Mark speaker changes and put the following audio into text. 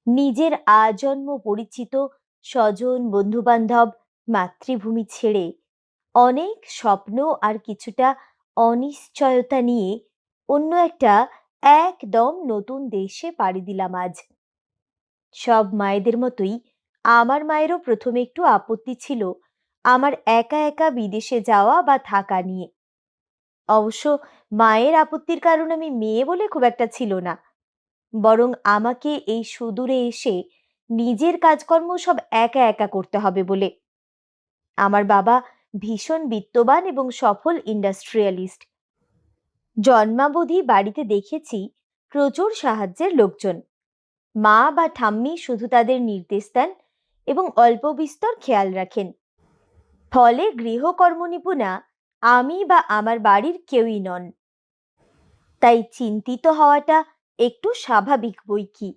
Speaker 1: নিজের আজন্ম পরিচিত স্বজন বন্ধুবান্ধব মাতৃভূমি ছেড়ে অনেক স্বপ্ন আর কিছুটা অনিশ্চয়তা নিয়ে অন্য একটা একদম নতুন দেশে পাড়ি দিলাম আজ। সব মায়েদের মতোই আমার মায়েরও প্রথমে একটু আপত্তি ছিল আমার একা একা বিদেশে যাওয়া বা থাকা নিয়ে। অবশ্য মায়ের আপত্তির কারণ আমি মেয়ে বলে খুব একটা ছিল না, বরং আমাকে এই সুদূরে এসে নিজের কাজকর্ম সব একা একা করতে হবে বলে। আমার বাবা ভীষণ বিত্তবান এবং সফল ইন্ডাস্ট্রিয়ালিস্ট। জন্মাবধি বাড়িতে দেখেছি প্রচুর সাহায্যের লোকজন। মা বা ঠাম্মি শুধু তাদের নির্দেশ দেন এবং অল্প বিস্তর খেয়াল রাখেন। ফলে গৃহকর্মনিপুণা আমি বা আমার বাড়ির কেউই নন। তাই চিন্তিত হওয়াটা একটু স্বাভাবিক বই কি।